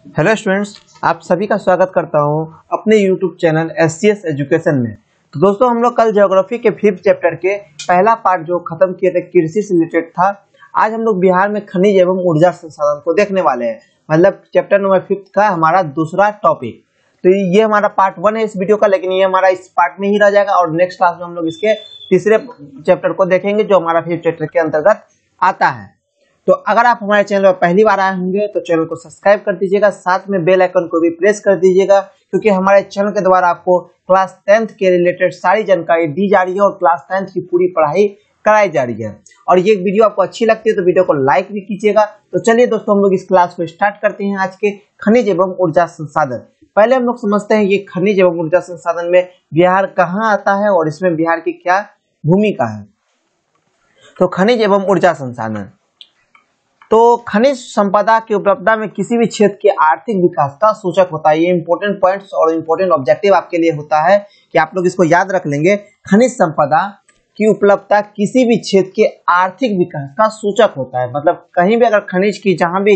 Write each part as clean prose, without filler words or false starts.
Hello students, आप सभी का स्वागत करता हूं अपने यूट्यूब चैनल SCS एजुकेशन में। तो दोस्तों, हम लोग कल ज्योग्राफी के 5th चैप्टर के पहला पार्ट जो खत्म किए थे कृषि से रिलेटेड था। आज हम लोग बिहार में खनिज एवं ऊर्जा संसाधन को देखने वाले हैं, मतलब चैप्टर नंबर 5 का हमारा दूसरा टॉपिक। तो ये हमारा पार्ट 1 है इस वीडियो का, लेकिन ये हमारा इस पार्ट में ही रह जाएगा और नेक्स्ट क्लास में हम लोग इसके तीसरे चैप्टर को देखेंगे जो हमारा 5th चैप्टर के अंतर्गत आता है। तो अगर आप हमारे चैनल पर पहली बार आए होंगे तो चैनल को सब्सक्राइब कर दीजिएगा, साथ में बेल आइकन को भी प्रेस कर दीजिएगा, क्योंकि हमारे चैनल के द्वारा आपको क्लास 10th के रिलेटेड सारी जानकारी दी जा रही है और क्लास 10th की पूरी पढ़ाई कराई जा रही है। और ये वीडियो आपको अच्छी लगती है तो वीडियो को लाइक भी कीजिएगा। तो चलिए दोस्तों, हम लोग इस क्लास को स्टार्ट करते हैं आज के खनिज एवं ऊर्जा संसाधन। पहले हम लोग समझते हैं ये खनिज एवं ऊर्जा संसाधन में बिहार कहाँ आता है और इसमें बिहार की क्या भूमिका है। तो खनिज एवं ऊर्जा संसाधन, तो खनिज संपदा की उपलब्धता में किसी भी क्षेत्र के आर्थिक विकास का सूचक होता है। ये इंपॉर्टेंट पॉइंट्स और इंपॉर्टेंट ऑब्जेक्टिव आपके लिए होता है कि आप लोग इसको याद रख लेंगे। खनिज संपदा की उपलब्धता किसी भी क्षेत्र के आर्थिक विकास का सूचक होता है। मतलब कहीं भी अगर खनिज की जहां भी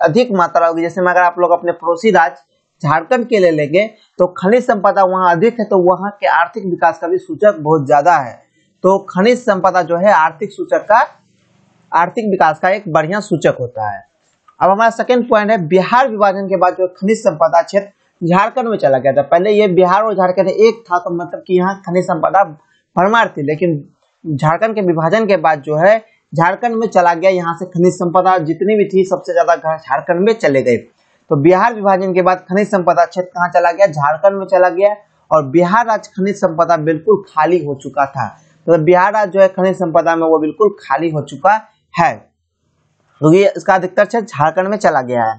अधिक मात्रा होगी, जैसे में अगर आप लोग अपने पड़ोसी राज्य झारखंड के ले लेंगे तो खनिज संपदा वहां अधिक है तो वहां के आर्थिक विकास का भी सूचक बहुत ज्यादा है। तो खनिज संपदा जो है आर्थिक विकास का एक बढ़िया सूचक होता है। अब हमारा सेकंड पॉइंट है, बिहार विभाजन के बाद जो खनिज संपदा क्षेत्र झारखंड में चला गया था। पहले ये बिहार और झारखंड एक था, तो मतलब कि यहाँ खनिज संपदा भरमार थी, लेकिन झारखंड के विभाजन के बाद जो है झारखंड में चला गया। यहाँ से खनिज संपदा जितनी भी थी सबसे ज्यादा झारखंड में चले गए। तो बिहार विभाजन के बाद खनिज संपदा क्षेत्र कहाँ चला गया? झारखंड में चला गया और बिहार राज्य खनिज संपदा बिल्कुल खाली हो चुका था। तो बिहार राज्य जो है खनिज संपदा में वो बिल्कुल खाली हो चुका है, तो ये इसका अधिकतर क्षेत्र झारखंड में चला गया है।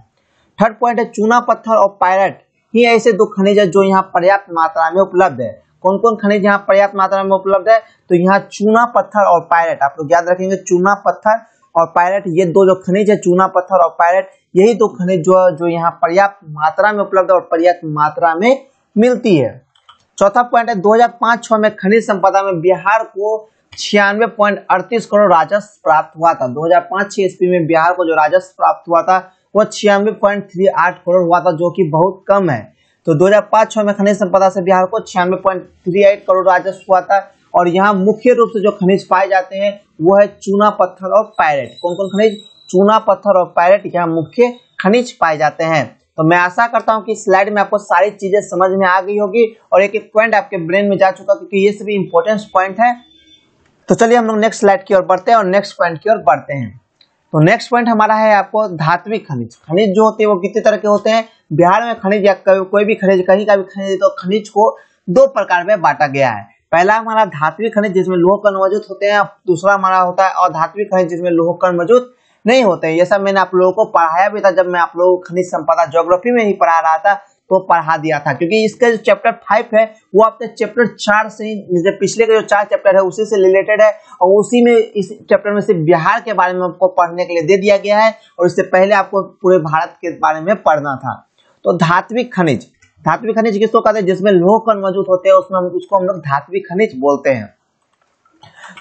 थर्ड पॉइंट है, चूना पत्थर और पायरेट ही ऐसे दो खनिज है जो यहाँ पर्याप्त मात्रा में उपलब्ध है। कौन कौन खनिज यहाँ पर्याप्त मात्रा में उपलब्ध है? तो यहाँ चूना पत्थर और पायरेट, आप लोग याद रखेंगे चूना पत्थर और पायरेट, ये दो जो खनिज है चूना पत्थर और पायरेट, यही दो खनिज जो यहाँ पर्याप्त मात्रा में उपलब्ध है और पर्याप्त मात्रा में मिलती है। चौथा पॉइंट है, 2005-06 में खनिज संपदा में बिहार को 96.38 करोड़ राजस्व प्राप्त हुआ था। 2005-06 ईस्वी में बिहार को जो राजस्व प्राप्त हुआ था वो 96.38 करोड़ हुआ था, जो कि बहुत कम है। तो 2005-06 में खनिज संपदा से बिहार को 96.38 करोड़ राजस्व हुआ था। और यहाँ मुख्य रूप से जो खनिज पाए जाते हैं वो है चूना पत्थर और पायरेट। कौन कौन खनिज? चूना पत्थर और पायरेट यहाँ मुख्य खनिज पाए जाते हैं। तो मैं आशा करता हूँ कि स्लाइड में आपको सारी चीजें समझ में आ गई होगी और एक एक पॉइंट आपके ब्रेन में जा चुका, क्योंकि ये सभी इंपॉर्टेंट पॉइंट है। तो चलिए हम लोग नेक्स्ट स्लाइड की ओर बढ़ते हैं और नेक्स्ट पॉइंट की ओर बढ़ते हैं। तो नेक्स्ट पॉइंट हमारा है आपको धात्विक खनिज। खनिज जो होते हैं वो कितने तरह के होते हैं? बिहार में खनिज या कोई भी खनिज, कहीं का भी खनिज, तो खनिज को दो प्रकार में बांटा गया है। पहला हमारा धात्विक खनिज जिसमें लोह कण मौजूद होते हैं, दूसरा हमारा होता है अधात्विक खनिज जिसमें लोह कण मौजूद नहीं होते हैं। ये सब मैंने आप लोगों को पढ़ाया भी था, जब मैं आप लोगों को खनिज संपदा ज्योग्राफी में ही पढ़ा रहा था तो पढ़ा दिया था, क्योंकि इसका जो चैप्टर 5 है वो आपके चैप्टर 4 से ही, पिछले के जो 4 चैप्टर है उसी से रिलेटेड है और उसी में इस चैप्टर में सिर्फ बिहार के बारे में आपको पढ़ने के लिए दे दिया गया है और इससे पहले आपको पूरे भारत के बारे में पढ़ना था। तो धात्विक खनिज किसको कहते हैं? जिसमें लोह कण मौजूद होते हैं उसको हम लोग धात्विक खनिज बोलते हैं।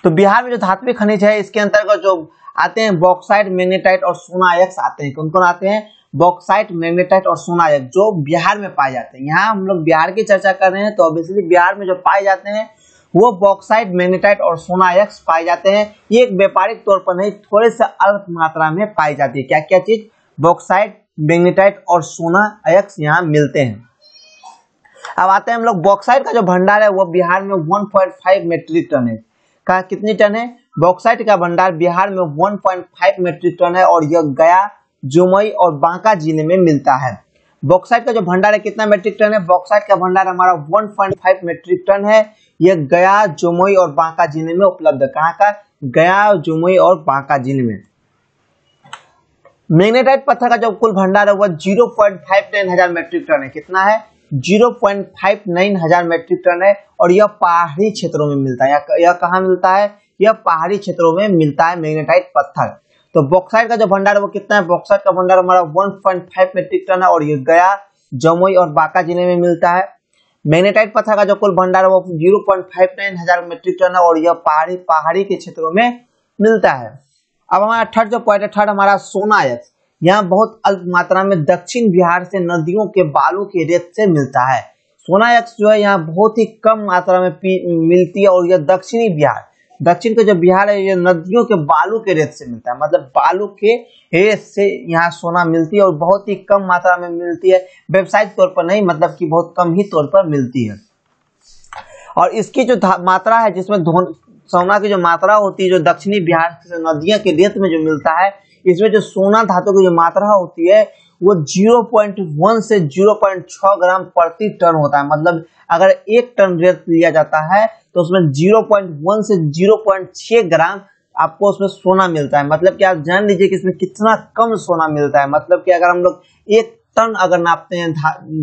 तो बिहार में जो धात्विक खनिज है इसके अंतर्गत जो आते हैं बॉक्साइट, मैग्नेटाइट और सोना अयस्क आते हैं। कौन कौन आते हैं? बॉक्साइट, मैग्नेटाइट और सोना अयस्क जो बिहार में पाए जाते हैं। यहाँ हम लोग बिहार की चर्चा कर रहे हैं तो ऑब्वियसली बिहार में जो पाए जाते हैं वो बॉक्साइट, मैग्नेटाइट और सोना अयस्क पाए जाते हैं। ये एक व्यापारिक तौर पर नहीं, थोड़े से अल्प मात्रा में पाई जाती है। क्या क्या चीज? बॉक्साइट, मैग्नेटाइट और सोना अयस्क यहाँ मिलते हैं। अब आते हैं हम लोग बॉक्साइट का जो भंडार है वो बिहार में 1.5 मेट्रिक टन है। का कितनी टन है? बॉक्साइट का भंडार बिहार में 1.5 मेट्रिक टन है और यह गया, जमुई और बांका जिले में मिलता है। बॉक्साइट का जो भंडार है कितना मेट्रिक टन है? बॉक्साइट का भंडार हमारा 1.5 मेट्रिक टन है। यह गया, जमुई और बांका जिले में उपलब्ध है। कहाँ का? गया, जमुई और बांका जिले में। मैग्नेटाइट पत्थर का जो कुल भंडार है वह 0.59 हजार मेट्रिक टन है। कितना है? 0.59 हजार मेट्रिक टन है और यह पहाड़ी क्षेत्रों में मिलता है। यह कहाँ मिलता है? यह पहाड़ी क्षेत्रों में मिलता है मैग्नेटाइट पत्थर। तो बॉक्साइट का जो भंडार है वो कितना है? बॉक्साइट का भंडार हमारा 1.5 मेट्रिक टन है और ये गया, जमुई और बांका जिले में मिलता है। मैग्नेटाइट पत्थर का जो कुल भंडार है वो 0.59 हजार मेट्रिक टन है और यह पहाड़ी के क्षेत्रों में मिलता है। अब हमारा थर्ड जो पॉइंट है, थर्ड हमारा सोना अयस्क। यहाँ बहुत अल्प मात्रा में दक्षिण बिहार से नदियों के बालू के रेत से मिलता है। सोनायक्स जो है यहाँ बहुत ही कम मात्रा में मिलती है, और यह दक्षिणी बिहार, दक्षिण का जो बिहार है, ये नदियों के बालू के रेत से मिलता है। मतलब बालू के रेत से यहाँ सोना मिलती है और बहुत ही कम मात्रा में मिलती है, व्यावसायिक तौर पर नहीं, मतलब कि बहुत कम ही तौर पर मिलती है। और इसकी जो मात्रा है, जिसमें सोना की जो मात्रा होती है, जो दक्षिणी बिहार से नदियों के रेत में जो मिलता है, इसमें जो सोना धातु की जो मात्रा होती है वो 0.1 से 0.6 ग्राम प्रति टन होता है। मतलब अगर 1 टन रेत लिया जाता है तो उसमें 0.1 से 0.6 ग्राम आपको उसमें सोना मिलता है। मतलब कि आप जान लीजिए कि इसमें कितना कम सोना मिलता है। मतलब कि अगर हम लोग 1 टन अगर नापते हैं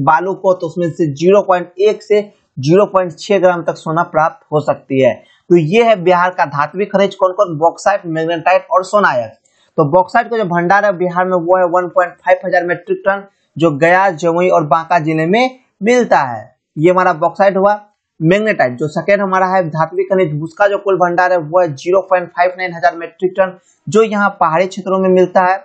बालू को, तो उसमें से 0.1 से 0.6 ग्राम तक सोना प्राप्त हो सकती है। तो ये है बिहार का धात्विक खनिज, कौन कौन? बॉक्साइट, मैग्नेटाइट और सोनायक्स। तो बॉक्साइट का जो भंडार है बिहार में वो है 1.5 हजार मेट्रिक टन, जो गया, जमुई और बांका जिले में मिलता है। ये हमारा बॉक्साइट हुआ। मैग्नेटाइट जो सेकेंड हमारा है धात्विक खनिज, उसका जो कुल भंडार है वो है 0.59 हजार मेट्रिक टन, जो यहाँ पहाड़ी क्षेत्रों में मिलता है।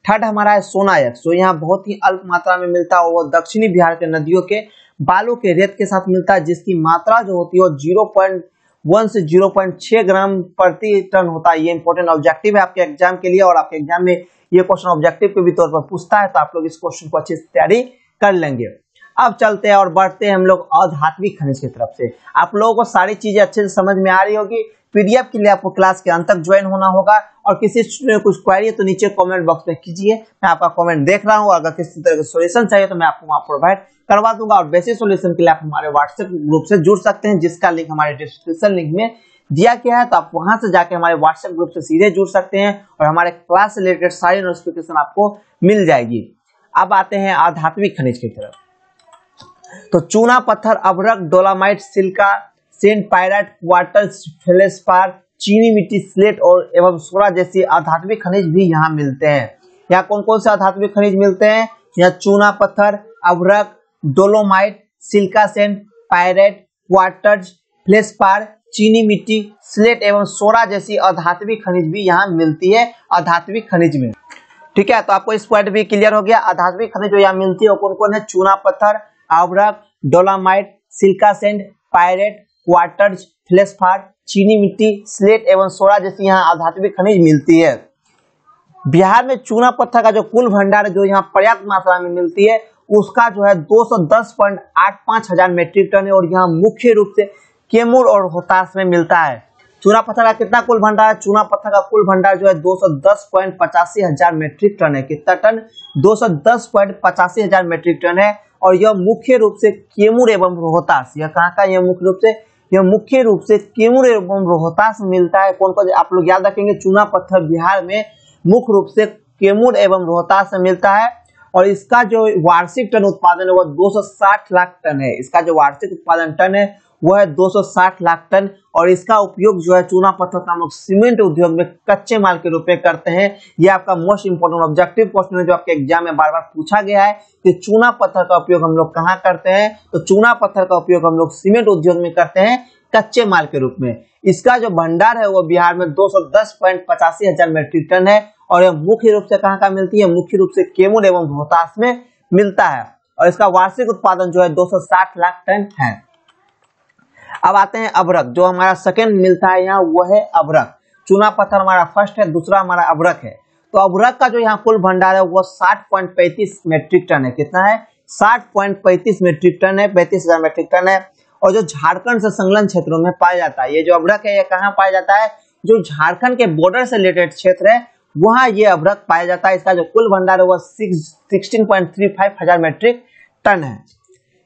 थर्ड हमारा है सोनायक्स, जो यहाँ बहुत ही अल्प मात्रा में मिलता है, वो दक्षिणी बिहार के नदियों के बालू के रेत के साथ मिलता है, जिसकी मात्रा जो होती है वो 0.1 से 0.6 ग्राम प्रति टन होता है। ये इंपॉर्टेंट ऑब्जेक्टिव है आपके एग्जाम के लिए, और आपके एग्जाम में ये क्वेश्चन ऑब्जेक्टिव के भी तौर पर पूछता है, तो आप लोग इस क्वेश्चन को अच्छे से तैयारी कर लेंगे। अब चलते हैं और बढ़ते हैं हम लोग अधात्विक खनिज की तरफ से। आप लोगों को सारी चीजें अच्छे से समझ में आ रही होगी। पीडीएफ के लिए आपको क्लास के अंत तक ज्वाइन होना होगा, और किसी स्टूडेंट में कुछ क्वेरी है तो नीचे कमेंट बॉक्स में कीजिए, मैं आपका कमेंट देख रहा हूँ। अगर किसी तरह का सॉल्यूशन चाहिए तो मैं आपको वहां प्रोवाइड करवा दूंगा, और बेसिक सॉल्यूशन के लिए आप हमारे व्हाट्सएप ग्रुप से जुड़ सकते हैं, जिसका लिंक हमारे डिस्क्रिप्शन लिंक में दिया गया है। तो आप वहां से जाके हमारे व्हाट्सएप ग्रुप से सीधे जुड़ सकते हैं, और हमारे क्लास से रिलेटेड सारी नोटिफिकेशन आपको मिल जाएगी। अब आते हैं अधात्विक खनिज की तरफ। तो चूना पत्थर, अभ्रक, dolomite, silica, sand, pyrite, quartz, feldspar, चीनी मिट्टी, स्लेट और एवं सोना जैसी अधात्विक खनिज भी यहाँ मिलते हैं। यहाँ कौन कौन से अधात्विक खनिज मिलते हैं? यहाँ चूना पत्थर, अभ्रक, dolomite, silica, sand, pyrite, quartz, feldspar, चीनी मिट्टी, स्लेट एवं सोना जैसी अधात्विक खनिज भी यहाँ मिलती है अधात्विक खनिज में। ठीक है, तो आपको इस पॉइंट भी क्लियर हो गया। अधात्विक खनिज जो यहाँ मिलती है वो कौन कौन है? चूना पत्थर, अभ्रक, dolomite, silica, sand, pyrite, quartz, feldspar, चीनी मिट्टी, स्लेट एवं सोना जैसी यहाँ अधात्विक खनिज मिलती है। बिहार में चूना पत्थर का जो कुल भंडार है, जो यहाँ पर्याप्त मात्रा में मिलती है, उसका जो है 210.85 हजार मेट्रिक टन है, और यहाँ मुख्य रूप से कैमूर और रोहतास में मिलता है। चूना पत्थर का कितना कुल भंडार है? चूना पत्थर का कुल भंडार जो है 210.85 हजार मेट्रिक टन है। कितना टन? 210.85 हजार मेट्रिक टन है, और यह मुख्य रूप से कैमूर एवं रोहतास, यह कहाँ का? यह मुख्य रूप से कैमूर एवं रोहतास में मिलता है। कौन कौन? आप लोग याद रखेंगे, चूना पत्थर बिहार में मुख्य रूप से कैमूर एवं रोहतास में मिलता है, और इसका जो वार्षिक टन उत्पादन है वह 260 लाख टन है। इसका जो वार्षिक उत्पादन टन है वह है 260 लाख टन, और इसका उपयोग जो है चूना पत्थर का हम लोग सीमेंट उद्योग में कच्चे माल के रूप में करते हैं। यह आपका मोस्ट इंपोर्टेंट ऑब्जेक्टिव क्वेश्चन है, जो आपके एग्जाम में बार बार पूछा गया है कि चूना पत्थर का उपयोग हम लोग कहाँ करते हैं? तो चूना पत्थर का उपयोग हम लोग सीमेंट उद्योग में करते हैं कच्चे माल के रूप में। इसका जो भंडार है वो बिहार में 210.85 हजार मेट्रिक टन है, और यह मुख्य रूप से कहाँ का मिलती है? मुख्य रूप से कैमूर एवं रोहतास में मिलता है, और इसका वार्षिक उत्पादन जो है 260 लाख टन है। अब आते हैं अभ्रक, जो हमारा सेकंड मिलता है यहाँ, वो है अभ्रक। चूना पत्थर हमारा फर्स्ट है, दूसरा हमारा अभ्रक है। तो अभ्रक का जो यहाँ कुल भंडार है वो 60.35 मेट्रिक टन है। कितना है? 60.35 मेट्रिक टन है, 35,000 मेट्रिक टन है, और जो झारखंड से संलग्न क्षेत्रों में पाया जाता है। ये जो अभ्रक है ये कहाँ पाया जाता है? जो झारखंड के बॉर्डर से रिलेटेड क्षेत्र है वहाँ ये अभ्रक पाया जाता है। इसका जो कुल भंडार है वो 16.35 हजार मेट्रिक टन है।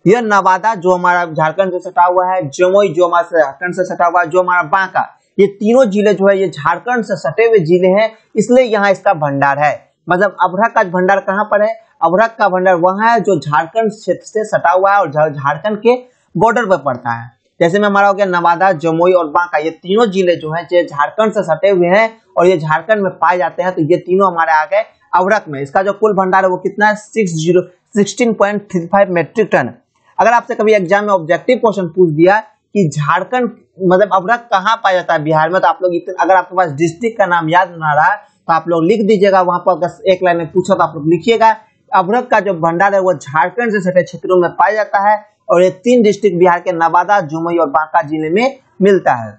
यह नवादा जो हमारा झारखंड से सटा हुआ है, जमुई जो हमारा झारखंड से सटा हुआ है, जो हमारा बांका, ये तीनों जिले जो है ये झारखंड से सटे हुए जिले हैं, इसलिए यहाँ इसका भंडार है। मतलब अभ्रक का भंडार कहाँ पर है? अभ्रक का भंडार वहाँ है जो झारखंड क्षेत्र से सटा हुआ है और झारखंड के बॉर्डर पर पड़ता है। जैसे में हमारा हो गया नवादा, जमुई और बांका, ये तीनों जिले जो हैं झारखंड से सटे हुए हैं और ये झारखंड में पाए जाते हैं, तो ये तीनों हमारे आ गए अभ्रक में। इसका जो कुल भंडार है वो कितना है? 16.35 मेट्रिक टन। अगर आपसे कभी एग्जाम में ऑब्जेक्टिव क्वेश्चन पूछ दिया कि झारखंड मतलब अभ्रक कहाँ पाया जाता है बिहार में, तो आप लोग अगर आपके पास डिस्ट्रिक्ट का नाम याद ना रहा तो आप लोग लिख दीजिएगा। वहां पर अगर एक लाइन में पूछा तो आप लोग लिखिएगा। अभ्रक का जो भंडार है वो झारखंड से सटे क्षेत्रों में पाया जाता है और ये 3 डिस्ट्रिक्ट बिहार के नवादा, जमुई और बांका जिले में मिलता है।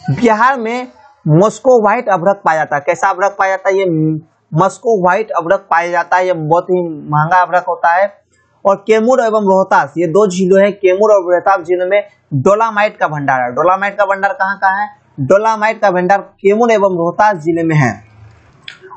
बिहार में मॉस्को व्हाइट अभ्रक पाया जाता है। कैसा अभ्रक पाया जाता है? ये मॉस्को व्हाइट अभ्रक पाया जाता है। ये बहुत ही महंगा अभ्रक होता है। और कैमूर एवं रोहतास, ये 2 जिलों है, कैमूर और रोहतास जिलों में डोलामाइट का भंडार है। डोलामाइट का भंडार कहाँ है? डोलामाइट का भंडार कैमूर एवं रोहतास जिले में है।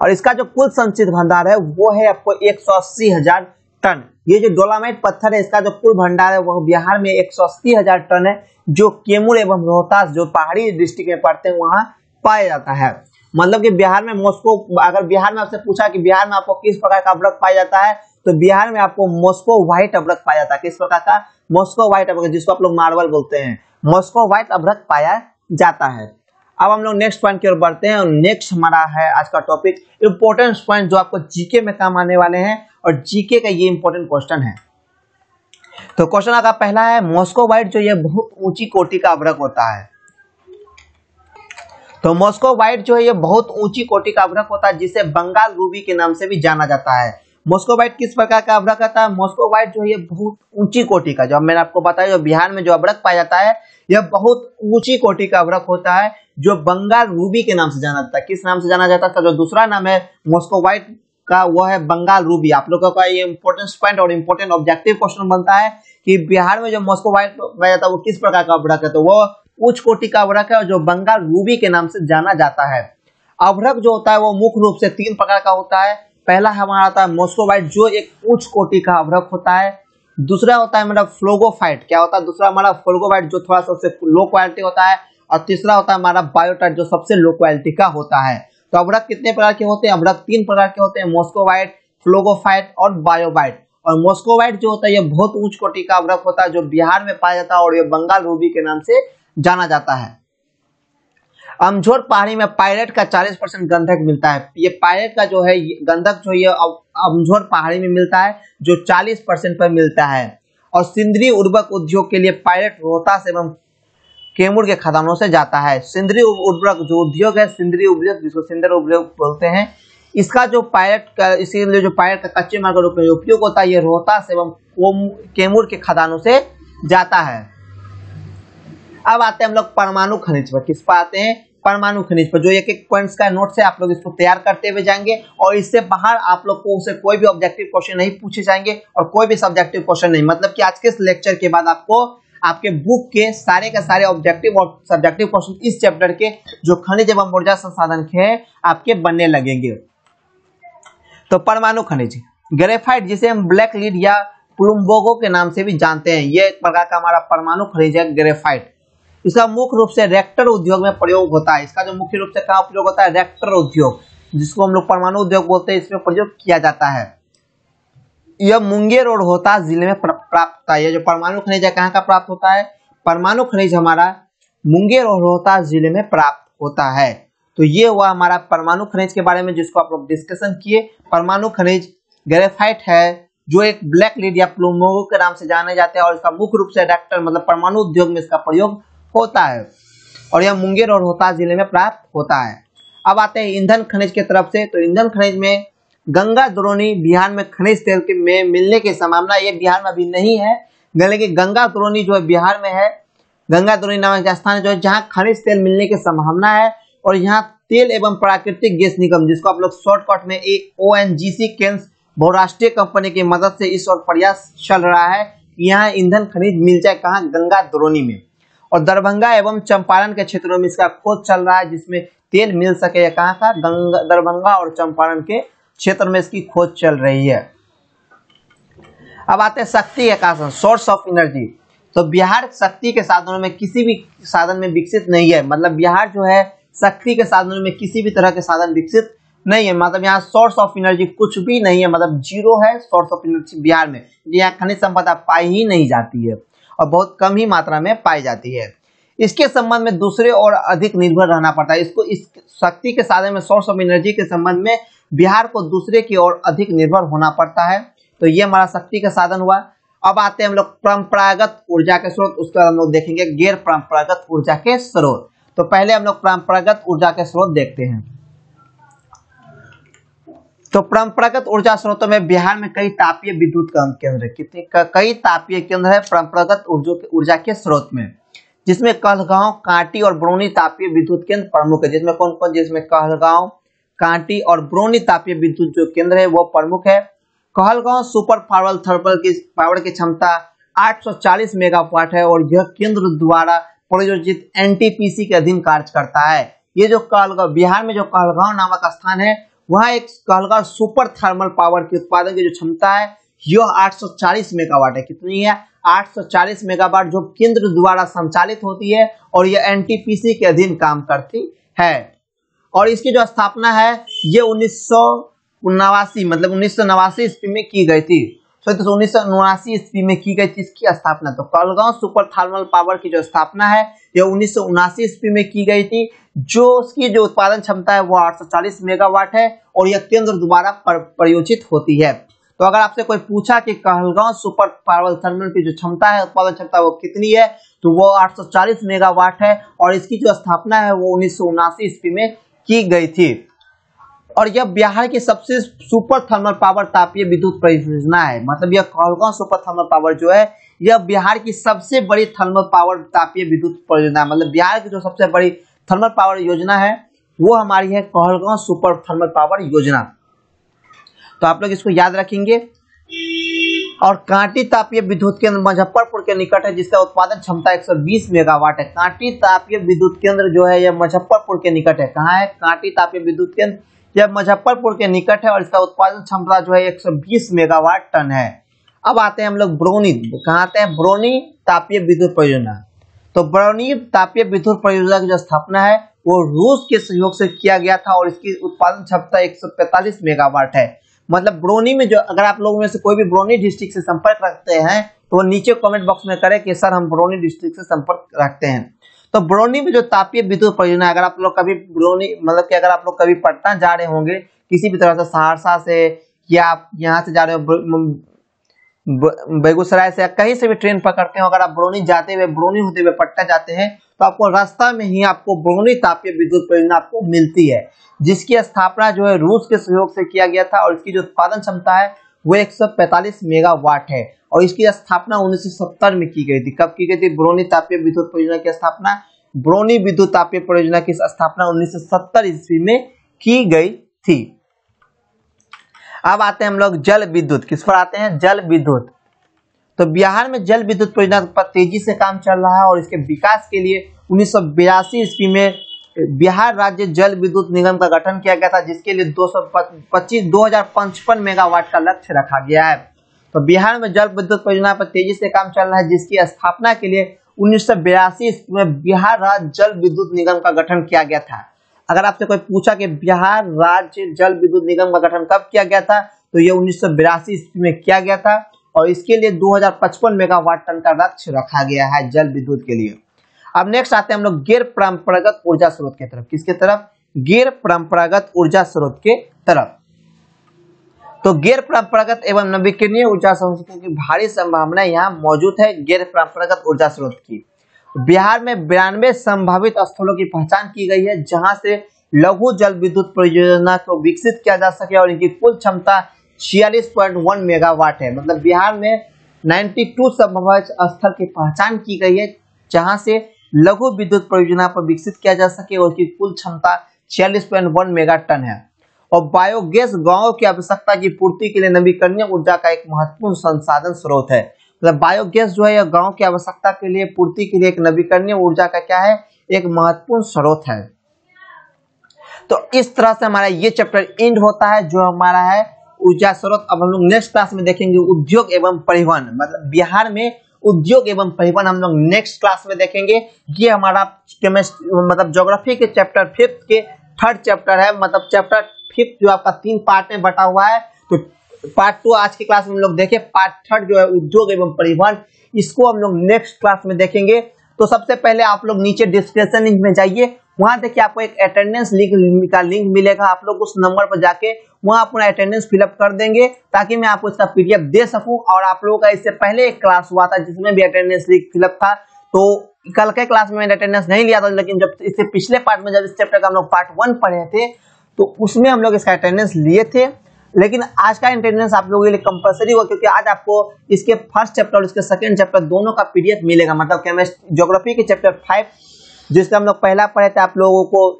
और इसका जो कुल संचित भंडार है वो है आपको 180,000 टन। ये जो डोलामाइट पत्थर है इसका जो कुल भंडार है वह बिहार में 180,000 टन है, जो कैमूर एवं रोहतास जो पहाड़ी डिस्ट्रिक्ट में पड़ते हैं वहां पाया जाता है। मतलब कि बिहार में मॉस्को, अगर बिहार में आपसे पूछा कि बिहार में आपको किस प्रकार का अभ्रक पाया जाता है, तो बिहार में आपको मॉस्को व्हाइट अभ्रक पाया जाता है। किस प्रकार का? मॉस्को व्हाइट अभ्रक, जिसको आप लोग मार्बल बोलते हैं, मॉस्को व्हाइट अभ्रक पाया जाता है। अब हम लोग नेक्स्ट पॉइंट की ओर बढ़ते हैं और नेक्स्ट हमारा है आज का टॉपिक इंपोर्टेंट पॉइंट जो आपको जीके में काम आने वाले हैं और जीके का ये इंपॉर्टेंट क्वेश्चन है। तो क्वेश्चन आपका पहला है, मॉस्को व्हाइट जो ये बहुत ऊंची कोटि का अभ्रक होता है। तो मॉस्को व्हाइट जो है ये बहुत ऊंची कोटि का अभ्रक होता है, जिसे बंगाल रूबी के नाम से भी जाना जाता है। मॉस्को व्हाइट किस प्रकार का अभ्रक होता है? मॉस्को व्हाइट जो है ये बहुत ऊंची कोटि का, जो मैंने आपको बताया जो बिहार में जो अभ्रक पाया जाता है यह बहुत ऊंची कोटि का अभ्रक होता है, जो बंगाल रूबी के नाम से जाना जाता है। किस नाम से जाना जाता है? जो दूसरा नाम है मॉस्को व्हाइट का वो है बंगाल रूबी। आप लोगों का ये इंपॉर्टेंट पॉइंट और इंपॉर्टेंट ऑब्जेक्टिव क्वेश्चन बनता है कि बिहार में जो मॉस्को व्हाइट पाया जाता है वो किस प्रकार का अभ्रक है? तो वो उच्च कोटि का अभ्रक है और जो बंगाल रूबी के नाम से जाना जाता है। अभ्रक जो होता है वो मुख्य रूप से 3 प्रकार का होता है। पहला हमारा आता है मॉस्को व्हाइट जो एक उच्च कोटि का अभ्रक होता है। दूसरा होता है हमारा फ्लोगोफाइट। क्या होता है? दूसरा हमारा फ्लोगोफाइट जो थोड़ा सा उससे लो क्वालिटी होता है। और तीसरा होता है हमारा बायोटाइट जो सबसे लो क्वालिटी का होता है। तो अभ्रक कितने प्रकार के होते हैं? अभ्रक 3 प्रकार के होते हैं, मॉस्को व्हाइट, फ्लोगोफाइट और बायोबाइट। और मॉस्को व्हाइट जो होता है ये बहुत उच्च कोटि का अभ्रक होता है जो बिहार में पाया जाता है और ये बंगाल रूबी के नाम से जाना जाता है। अमझोर पहाड़ी में पायरेट का 40% गंधक मिलता है। ये पायरेट का जो है गंधक जो ये अमझोर पहाड़ी में मिलता है जो 40% पर मिलता है। और सिंदरी उर्वरक उद्योग के लिए पायरेट रोहतास एवं कैमूर के खदानों से जाता है। सिंदरी उर्वरक जो उद्योग है, सिंदरी उद्योग जिसको सिंदर उद्योग बोलते हैं, इसका जो पायरेट का इसीलिए जो पायरेट का कच्चे माल के रूप में उपयोग होता है ये रोहतास एवं कैमूर के खदानों से जाता है। अब आते हैं हम लोग परमाणु खनिज पर। किस पर आते हैं? परमाणु खनिज पर। जो एक एक पॉइंट्स का नोट्स है आप लोग इसको तैयार करते हुए जाएंगे और इससे बाहर आप लोग को उसे कोई भी ऑब्जेक्टिव क्वेश्चन नहीं पूछे जाएंगे और कोई भी सब्जेक्टिव क्वेश्चन नहीं। मतलब कि आज के इस लेक्चर के बाद आपको आपके बुक के सारे ऑब्जेक्टिव और सब्जेक्टिव क्वेश्चन इस चैप्टर के जो खनिज एवं ऊर्जा संसाधन के हैं आपके बनने लगेंगे। तो परमाणु खनिज ग्रेफाइट, जिसे हम ब्लैक लीड या प्लुम्बोगो के नाम से भी जानते हैं, ये एक प्रकार का हमारा परमाणु खनिज है ग्रेफाइट। इसका मुख्य रूप से रिएक्टर उद्योग में प्रयोग होता है। इसका जो मुख्य रूप से कहाँ प्रयोग होता है? रिएक्टर उद्योग, जिसको हम लोग परमाणु उद्योग बोलते हैं, इसमें प्रयोग किया जाता है। यह मुंगेर और रोहतास जिले में प्राप्त होता है। यह जो परमाणु खनिज है कहाँ का प्राप्त होता है? परमाणु खनिज हमारा मुंगेर और रोहतास जिले में प्राप्त होता है। तो ये हुआ हमारा परमाणु खनिज के बारे में जिसको आप लोग डिस्कशन किए। परमाणु खनिज ग्रेफाइट है जो एक ब्लैक लीड या प्लुम्बोगो के नाम से जाने जाते हैं और इसका मुख्य रूप से रिएक्टर मतलब परमाणु उद्योग में इसका प्रयोग होता है और यह मुंगेर और रोहतास जिले में प्राप्त होता है। अब आते हैं ईंधन खनिज की तरफ से। तो ईंधन खनिज में गंगा द्रोणी बिहार में खनिज तेल के में मिलने की संभावना, ये बिहार में अभी नहीं है, लेकिन गंगा द्रोणी जो है बिहार में है। गंगा द्रोणी नामक स्थान जो है जहाँ खनिज तेल मिलने की संभावना है और यहाँ तेल एवं प्राकृतिक गैस निगम, जिसको आप लोग शॉर्टकट में ONGC केंस बहुराष्ट्रीय कंपनी की मदद से इस और प्रयास चल रहा है कि यहाँ ईंधन खनिज मिल जाए। कहाँ? गंगा द्रोणी में। और दरभंगा एवं चंपारण के क्षेत्रों में इसका खोज चल रहा है जिसमें तेल मिल सके। या कहाँ का? दरभंगा और चंपारण के क्षेत्र में इसकी खोज चल रही है। अब आते हैं शक्ति का साधन, सोर्स ऑफ एनर्जी। तो बिहार शक्ति के साधनों में किसी भी साधन में विकसित नहीं है। मतलब बिहार जो है शक्ति के साधनों में किसी भी तरह के साधन विकसित नहीं है। मतलब यहाँ सोर्स ऑफ एनर्जी कुछ भी नहीं है, मतलब जीरो है सोर्स ऑफ एनर्जी बिहार में। यहाँ खनिज संपदा पाई ही नहीं जाती है और बहुत कम ही मात्रा में पाई जाती है। इसके संबंध में दूसरे और अधिक निर्भर रहना पड़ता है। इसको इस शक्ति के साधन में सोर्स ऑफ एनर्जी के संबंध में बिहार को दूसरे की ओर अधिक निर्भर होना पड़ता है। तो ये हमारा शक्ति का साधन हुआ। अब आते हैं हम लोग परंपरागत ऊर्जा के स्रोत, उसके बाद हम लोग देखेंगे गैर परंपरागत ऊर्जा के स्रोत। तो पहले हम लोग परंपरागत ऊर्जा के स्रोत देखते हैं। तो परंपरागत ऊर्जा स्रोतों में बिहार में कई तापीय विद्युत केंद्र, कई तापीय केंद्र है परंपरागत ऊर्जा के स्रोत में, जिसमें कहलगांव, कांटी और बरौनी तापीय विद्युत केंद्र प्रमुख है। जिसमें कौन कौन, जिसमें कहलगांव, कांटी और बरौनी तापीय विद्युत जो केंद्र है वो प्रमुख है। कहलगांव सुपर पावर थर्मल की पावर की क्षमता 840 मेगावाट है और यह केंद्र द्वारा प्रायोजित एनटीपीसी के अधीन कार्य करता है। ये जो कहलगांव, बिहार में जो कहलगांव नामक स्थान है, वहाँ एक कहलगांव सुपर थर्मल पावर के उत्पादन की जो क्षमता है यह 840 मेगावाट है। कितनी है? 840 मेगावाट, जो केंद्र द्वारा संचालित होती है और यह एनटीपीसी के अधीन काम करती है। और इसकी जो स्थापना है ये 1989 मतलब 1989 ईस्वी में की गई थी। 1979 ईस्वी में की गई थी इसकी स्थापना। तो कहलगांव सुपर थर्मल पावर की जो स्थापना है ये 1979 ईस्वी में की गई थी। जो उसकी जो उत्पादन क्षमता है वो 840 मेगावाट है और यह केंद्र द्वारा प्रायोजित होती है। तो अगर आपसे कोई पूछा कि कहलगांव सुपर पावर थर्मल की जो क्षमता है, उत्पादन क्षमता वो कितनी है, तो वो 840 मेगावाट है और इसकी जो स्थापना है वो 1979 ईस्वी में की गई थी। और यह बिहार की सबसे सुपर थर्मल पावर तापीय विद्युत परियोजना है। मतलब यह कहलगांव सुपर थर्मल पावर जो है यह बिहार की सबसे बड़ी थर्मल पावर तापीय विद्युत परियोजना है। मतलब बिहार की जो सबसे बड़ी थर्मल पावर योजना है वो हमारी है कहलगांव सुपर थर्मल पावर योजना। तो आप लोग इसको याद रखेंगे। और कांटी तापीय विद्युत केंद्र मुजफ्फरपुर के निकट है, जिसका उत्पादन क्षमता 120 मेगावाट है। कांटी तापीय विद्युत केंद्र जो है यह मुजफ्फरपुर के निकट है। कहाँ है कांटी तापीय विद्युत केंद्र? यह मुजफ्फरपुर के निकट है और इसका उत्पादन क्षमता जो है 120 मेगावाट टन है। अब आते हैं हम लोग बरौनी। कहाँ आते हैं? बरौनी तापीय विद्युत परियोजना। तो बरौनी तापीय विद्युत परियोजना की जो स्थापना है वो रूस के सहयोग से किया गया था और इसकी उत्पादन क्षमता 145 मेगावाट है। मतलब बरौनी में जो, अगर आप लोगों में से कोई भी बरौनी डिस्ट्रिक्ट से संपर्क रखते हैं तो वो नीचे कमेंट बॉक्स में करें कि सर हम बरौनी डिस्ट्रिक्ट से संपर्क रखते हैं। तो बरौनी में जो तापीय विद्युत परियोजना, अगर आप लोग कभी बरौनी, मतलब कि अगर आप लोग कभी पटना जा रहे होंगे किसी भी तरह से, सहरसा से या आप यहाँ से जा रहे हो बेगूसराय से या कहीं से भी ट्रेन पकड़ते हो, अगर आप बरौनी जाते हुए, बरौनी होते हुए पटना जाते हैं तो आपको रास्ता में ही आपको बरौनी तापीय विद्युत परियोजना आपको मिलती है, जिसकी स्थापना जो है रूस के सहयोग से किया गया था और इसकी जो उत्पादन क्षमता है वो 145 मेगावाट है और इसकी स्थापना 1970 में की गई थी। कब की गई थी? बरौनी तापीय विद्युत परियोजना की स्थापना, बरौनी विद्युत तापीय परियोजना की स्थापना 1970 ईस्वी में की गई थी। अब आते हैं हम लोग जल विद्युत। किस पर आते हैं? जल विद्युत। तो बिहार में जल विद्युत परियोजना पर तेजी से काम चल रहा है और इसके विकास के लिए 1982 ईस्वी में बिहार राज्य जल विद्युत निगम का गठन किया गया था, जिसके लिए 2055 मेगावाट का लक्ष्य रखा गया है। तो बिहार में जल विद्युत परियोजना पर तेजी से काम चल रहा है, जिसकी स्थापना के लिए 1982 ईस्वी में बिहार राज्य जल विद्युत निगम का गठन किया गया था। अगर आपसे कोई पूछा कि बिहार राज्य जल विद्युत निगम का गठन कब किया गया था, तो ये 1982 ईस्वी में किया गया था और इसके लिए 2055 मेगावाट टन का लक्ष्य रखा गया है जल विद्युत के लिए। अब नेक्स्ट आते हैं हम लोग गैर परंपरागत ऊर्जा स्रोत की तरफ। किसके तरफ? गैर परंपरागत ऊर्जा स्रोत के तरफ। तो गैर परंपरागत एवं नवीकरणीय ऊर्जा स्रोतों की भारी संभावना यहाँ मौजूद है। गैर परंपरागत ऊर्जा स्रोत की बिहार में 92 संभावित स्थलों की पहचान की गई है, जहां से लघु जल विद्युत परियोजना को विकसित किया जा सके और इनकी कुल क्षमता 46.1 मेगावाट है। मतलब बिहार में 92 संभावित स्थल की पहचान की गई है, जहां से लघु विद्युत परियोजना पर विकसित किया जा सके और उसकी कुल क्षमता 46.1 मेगा टन है। और बायोगैस गांवों की आवश्यकता की पूर्ति के लिए नवीकरणीय ऊर्जा का एक महत्वपूर्ण संसाधन स्रोत है। मतलब बायोगैस जो है यह गांव की आवश्यकता के लिए पूर्ति के लिए एक नवीकरणीय ऊर्जा का क्या है? एक महत्वपूर्ण स्रोत है। तो इस तरह से हमारा ये चैप्टर एंड होता है, जो हमारा है ऊर्जा स्रोत। अब हम लोग नेक्स्ट क्लास में देखेंगे उद्योग एवं परिवहन। मतलब बिहार में उद्योग एवं परिवहन हम लोग नेक्स्ट क्लास में देखेंगे। ये हमारा केमिस्ट्री मतलब ज्योग्राफी के चैप्टर 5 के थर्ड चैप्टर है। मतलब चैप्टर 5 जो आपका 3 पार्ट में बटा हुआ है। तो पार्ट 2 आज की क्लास में हम लोग देखें। पार्ट 3 जो है उद्योग एवं परिवहन, इसको हम लोग नेक्स्ट क्लास में देखेंगे। तो सबसे पहले आप लोग नीचे डिस्क्रिप्शन लिंक में जाइए, वहां देखिए आपको एक अटेंडेंस लिंक का लिंक मिलेगा। आप लोग उस नंबर पर जाके वहां अपना अटेंडेंस फिलअप कर देंगे, ताकि मैं आपको इसका पीडीएफ दे सकूं। और आप लोगों का इससे पहले एक क्लास हुआ था जिसमें भी अटेंडेंस लिंक फिलअप था, तो कल के क्लास में मैंने अटेंडेंस नहीं लिया था, लेकिन जब इससे पिछले पार्ट में जब इस चैप्टर का हम लोग पार्ट 1 पढ़े थे तो उसमें हम लोग इसका अटेंडेंस लिए थे। लेकिन आज का अटेंडेंस आप लोगों के लिए कंपलसरी होगा, क्योंकि आज आपको इसके फर्स्ट चैप्टर और इसके सेकंड चैप्टर दोनों का पीडीएफ मिलेगा। मतलब केमिस्ट्री ज्योग्राफी के चैप्टर 5 जिसका हम लोग पहला पढ़े थे आप लोगों को,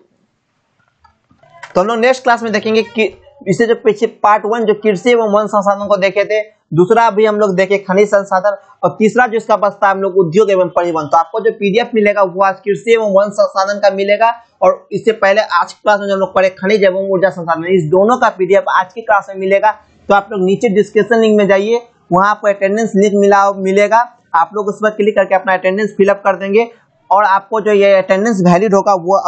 तो हम लोग नेक्स्ट क्लास में देखेंगे कि इससे जो पीछे पार्ट 1 जो कृषि एवं वन संसाधन को देखे थे, दूसरा भी हम लोग देखे खनिज संसाधन, और तीसरा जो इसका बचता है हम लोग उद्योग एवं परिवहन। तो आपको जो पीडीएफ मिलेगा वो आज कृषि एवं वन संसाधन का मिलेगा, और इससे पहले आज की क्लास में हम लोग पढ़े खनिज एवं ऊर्जा संसाधन, इस दोनों का पीडीएफ आज की क्लास में मिलेगा। तो आप लोग नीचे डिस्क्रिप्शन लिंक में जाइए, वहां आपको अटेंडेंस लिंक मिलेगा, आप लोग उस पर क्लिक करके अपना अटेंडेंस फिलअप कर देंगे, और आपको जो ये अटेंडेंस वैलिड होगा वो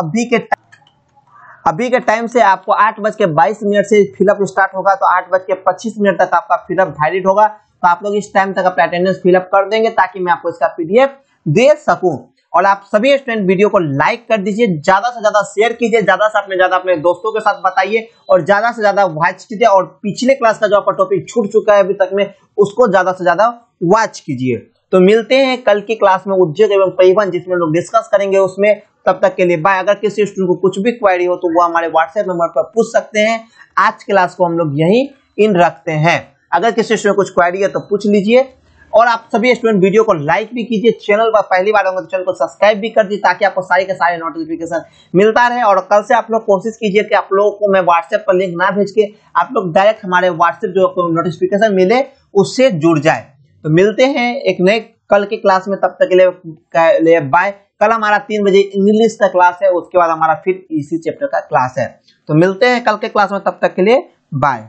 अभी के टाइम से आपको 8:22 से फिलअप स्टार्ट होगा, तो 8:25 तक आपका फिलअप वैलिड होगा। तो आप लोग इस टाइम तक अपना अटेंडेंस फिलअप कर देंगे ताकि मैं आपको इसका पीडीएफ दे सकूं। और आप सभी स्टूडेंट वीडियो को लाइक कर दीजिए, ज्यादा से ज्यादा शेयर कीजिए, ज्यादा से ज्यादा अपने दोस्तों के साथ बताइए, और ज्यादा से ज्यादा वॉच कीजिए, और पिछले क्लास का जो आपका टॉपिक छूट चुका है अभी तक में उसको ज्यादा से ज्यादा वॉच कीजिए। तो मिलते हैं कल की क्लास में उद्योग एवं परिवहन, जिसमें लोग डिस्कस करेंगे उसमें। तब तक के लिए बाय। अगर किसी स्टूडेंट को कुछ भी क्वेरी हो तो वो हमारे व्हाट्सएप नंबर पर पूछ सकते हैं। आज क्लास को हम लोग यहीं इन रखते हैं। अगर किसी स्टूडेंट को कुछ क्वेरी है तो पूछ लीजिए, और आप सभी स्टूडेंट वीडियो को लाइक भी कीजिए, चैनल पर पहली बार होंगे तो चैनल को सब्सक्राइब भी कर दीजिए, ताकि आपको सारे के सारे नोटिफिकेशन मिलता रहे। और कल से आप लोग कोशिश कीजिए कि आप लोगों को मैं व्हाट्सएप पर लिंक ना भेज के आप लोग डायरेक्ट हमारे व्हाट्सएप जो नोटिफिकेशन मिले उससे जुड़ जाए। तो मिलते हैं एक नए कल की क्लास में, तब तक के लिए बाय। कल हमारा 3 बजे इंग्लिश का क्लास है, उसके बाद हमारा फिर इसी चैप्टर का क्लास है। तो मिलते हैं कल के क्लास में, तब तक के लिए बाय।